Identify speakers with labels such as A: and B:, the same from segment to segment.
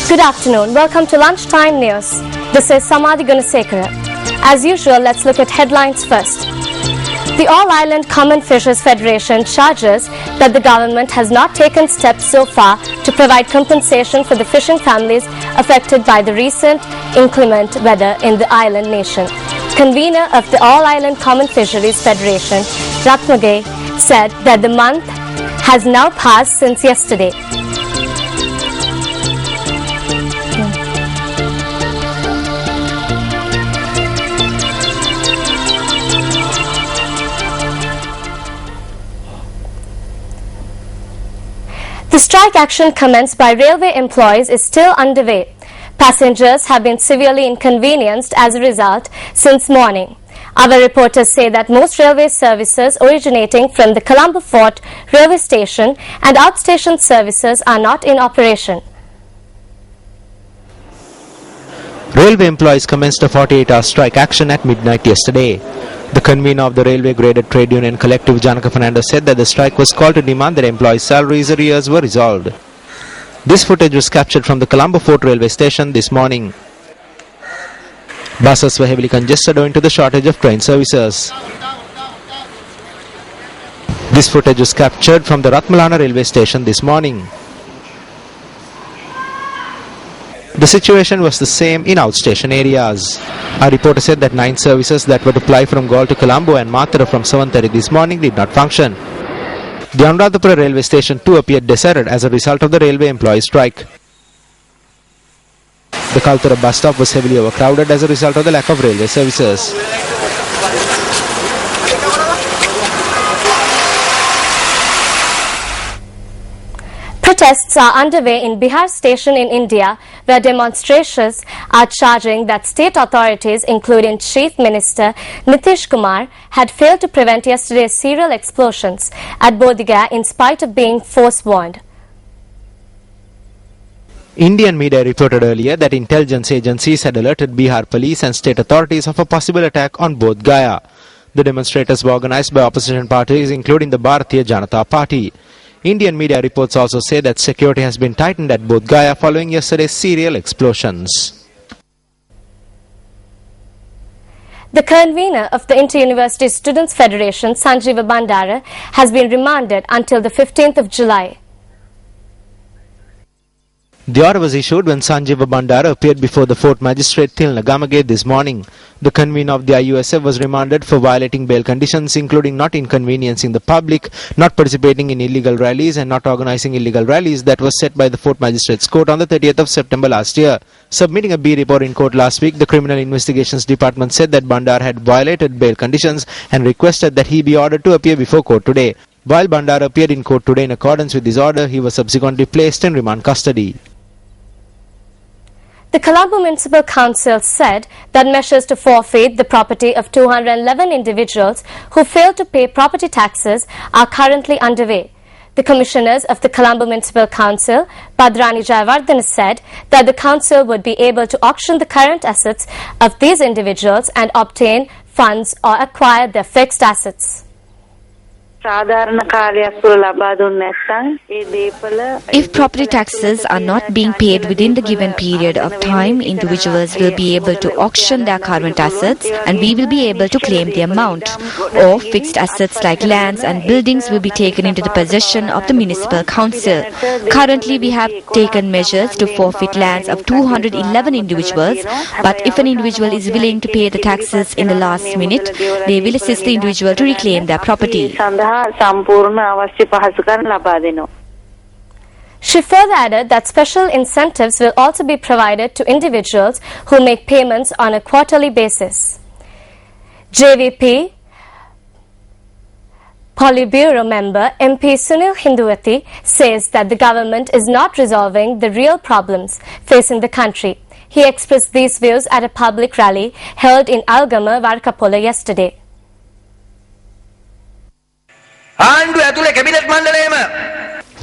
A: Good afternoon. Welcome to Lunchtime News. This is Samadhi Gunasekara. As usual, let's look at headlines first. The All-Ireland Common Fisheries Federation charges that the government has not taken steps so far to provide compensation for the fishing families affected by the recent inclement weather in the island nation. Convener of the All-Ireland Common Fisheries Federation, Ratmagay, said that the month has now passed since yesterday. The strike action commenced by railway employees is still underway. Passengers have been severely inconvenienced as a result since morning. Our reporters say that most railway services originating from the Colombo Fort railway station and outstation services are not in operation.
B: Railway employees commenced a 48-hour strike action at midnight yesterday. The convener of the Railway Graded Trade Union Collective, Janaka Fernandez, said that the strike was called to demand that employees' salaries arrears were resolved. This footage was captured from the Colombo Fort railway station this morning. Buses were heavily congested owing to the shortage of train services. This footage was captured from the Ratmalana railway station this morning. The situation was the same in outstation areas. Our reporter said that 9 services that were to ply from Galle to Colombo and Matara from 7:30 this morning did not function. The Anuradhapura railway station too appeared deserted as a result of the railway employees' strike. The Kaltura bus stop was heavily overcrowded as a result of the lack of railway services.
A: Protests are underway in Bihar station in India, where demonstrators are charging that state authorities, including Chief Minister Nitish Kumar, had failed to prevent yesterday's serial explosions at Bodh Gaya in spite of being force-warned.
B: Indian media reported earlier that intelligence agencies had alerted Bihar police and state authorities of a possible attack on Bodh Gaya. The demonstrators were organized by opposition parties, including the Bharatiya Janata Party. Indian media reports also say that security has been tightened at Bodh Gaya following yesterday's serial explosions.
A: The convener of the Inter-University Students' Federation, Sanjeeva Bandara, has been remanded until the 15th of July.
B: The order was issued when Sanjeeva Bandara appeared before the Fort Magistrate Thilna Gamage this morning. The convener of the IUSF was remanded for violating bail conditions, including not inconveniencing the public, not participating in illegal rallies and not organizing illegal rallies that was set by the Fort Magistrates Court on the 30th of September last year. Submitting a B report in court last week, the Criminal Investigations Department said that Bandara had violated bail conditions and requested that he be ordered to appear before court today. While Bandara appeared in court today in accordance with this order, he was subsequently placed in remand custody.
A: The Colombo Municipal Council said that measures to forfeit the property of 211 individuals who failed to pay property taxes are currently underway. The commissioners of the Colombo Municipal Council, Padrani Jayawardena, said that the council would be able to auction the current assets of these individuals and obtain funds or acquire their fixed assets.
C: If property taxes are not being paid within the given period of time, individuals will be able to auction their current assets and we will be able to claim the amount. Or fixed assets like lands and buildings will be taken into the possession of the municipal council. Currently, we have taken measures to forfeit lands of 211 individuals, but if an individual is willing to pay the taxes in the last minute, they will assist the individual to reclaim their property.
A: She further added that special incentives will also be provided to individuals who make payments on a quarterly basis. JVP Politburo member MP Sunil Hinduvati says that the government is not resolving the real problems facing the country. He expressed these views at a public rally held in Algama, Varkapola yesterday.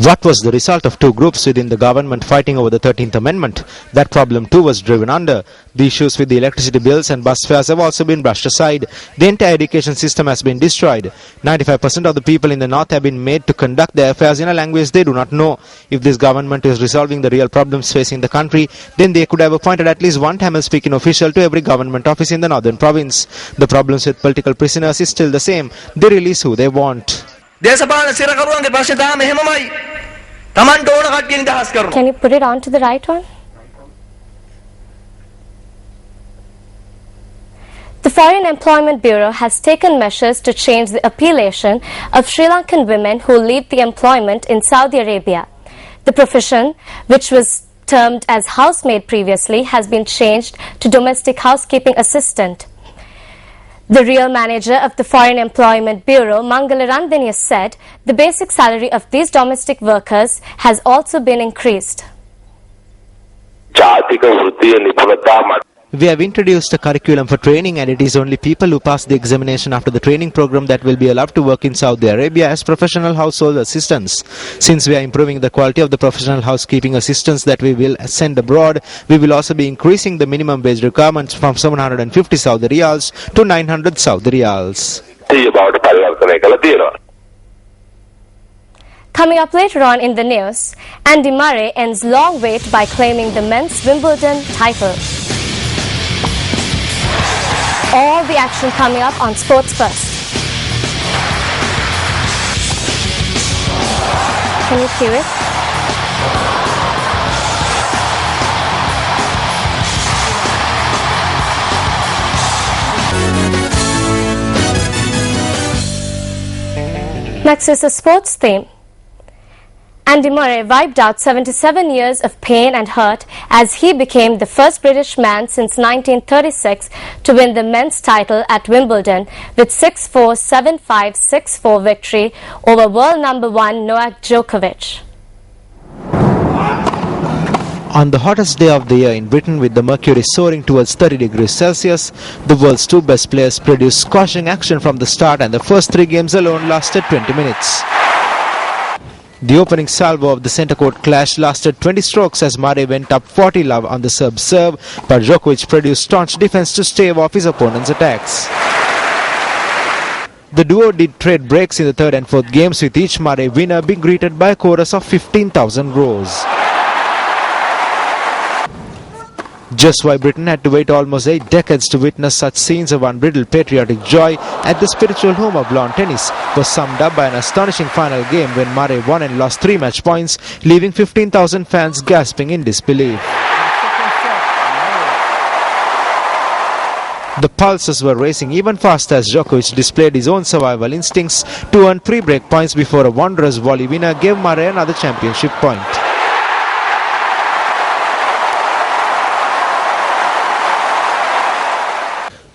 B: What was the result of two groups within the government fighting over the 13th Amendment? That problem too was driven under. The issues with the electricity bills and bus fares have also been brushed aside. The entire education system has been destroyed. 95% of the people in the north have been made to conduct their affairs in a language they do not know. If this government is resolving the real problems facing the country, then they could have appointed at least one Tamil-speaking official to every government office in the northern province. The problems with political prisoners is still the same. They release who they want.
A: Can you put it on to the right one? The Foreign Employment Bureau has taken measures to change the appellation of Sri Lankan women who leave the employment in Saudi Arabia. The profession, which was termed as housemaid previously, has been changed to domestic housekeeping assistant. The real manager of the Foreign Employment Bureau, Mangala Randhaniya, said the basic salary of these domestic workers has also been increased.
B: We have introduced a curriculum for training, and it is only people who pass the examination after the training program that will be allowed to work in Saudi Arabia as professional household assistants. Since we are improving the quality of the professional housekeeping assistants that we will send abroad, we will also be increasing the minimum wage requirements from 750 Saudi Riyals to 900 Saudi Riyals.
A: Coming up later on in the news, Andy Murray ends long wait by claiming the men's Wimbledon title. All the action coming up on Sports First. Can you cue it? Next is the sports theme. Andy Murray wiped out 77 years of pain and hurt as he became the first British man since 1936 to win the men's title at Wimbledon with 6-4, 7-5, 6-4 victory over world number 1 Novak Djokovic.
B: On the hottest day of the year in Britain, with the mercury soaring towards 30 degrees Celsius, the world's two best players produced scorching action from the start, and the first three games alone lasted 20 minutes. The opening salvo of the centre court clash lasted 20 strokes as Murray went up 40 love on the Serb serve, but Djokovic produced staunch defence to stave off his opponent's attacks. The duo did trade breaks in the third and fourth games, with each Murray winner being greeted by a chorus of 15,000 roars. Just why Britain had to wait almost 8 decades to witness such scenes of unbridled patriotic joy at the spiritual home of lawn tennis was summed up by an astonishing final game when Murray won and lost 3 match points, leaving 15,000 fans gasping in disbelief. The pulses were racing even faster as Djokovic displayed his own survival instincts to earn 3 break points before a wondrous volley winner gave Murray another championship point.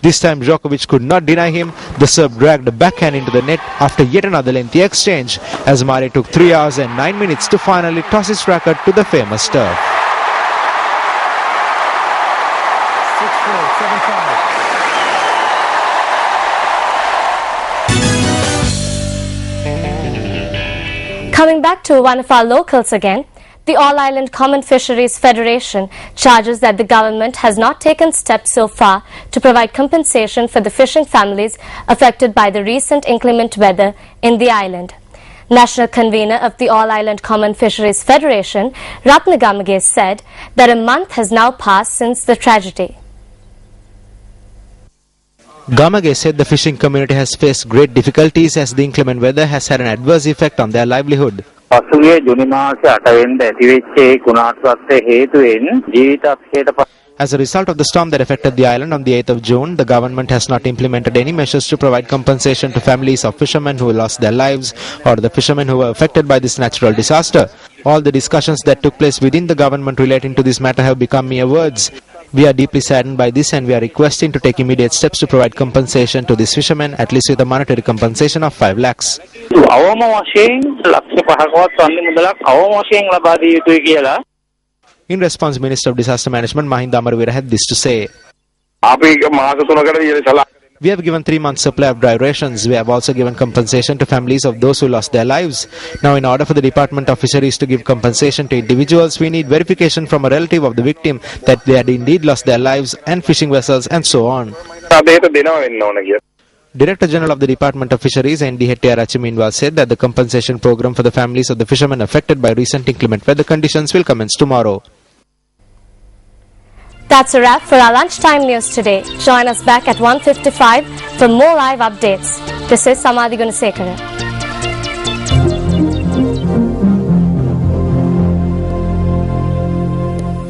B: This time Djokovic could not deny him. The Serb dragged a backhand into the net after yet another lengthy exchange, as Murray took 3 hours and 9 minutes to finally toss his racket to the famous turf.
D: 6-4, 7-5.
A: Coming back to one of our locals again, the All Ireland Common Fisheries Federation charges that the government has not taken steps so far to provide compensation for the fishing families affected by the recent inclement weather in the island. National convener of the All Ireland Common Fisheries Federation, Ratna Gamage, said that a month has now passed since the tragedy.
B: Gamage said the fishing community has faced great difficulties as the inclement weather has had an adverse effect on their livelihood. As a result of the storm that affected the island on the 8th of June, the government has not implemented any measures to provide compensation to families of fishermen who lost their lives or the fishermen who were affected by this natural disaster. All the discussions that took place within the government relating to this matter have become mere words. We are deeply saddened by this and we are requesting to take immediate steps to provide compensation to these fishermen, at least with a monetary compensation of 5 lakhs. In response, Minister of Disaster Management Mahinda Amaraweera had this to say. We have given 3 months supply of dry rations. We have also given compensation to families of those who lost their lives. Now, in order for the Department of Fisheries to give compensation to individuals, we need verification from a relative of the victim that they had indeed lost their lives and fishing vessels and so on. Director General of the Department of Fisheries, N.D. Hettiarachchi meanwhile said that the compensation program for the families of the fishermen affected by recent inclement weather conditions will commence tomorrow.
A: That's a wrap for our lunchtime news today. Join us back at 1:55 for more live updates. This is Samadhi Gunasekara.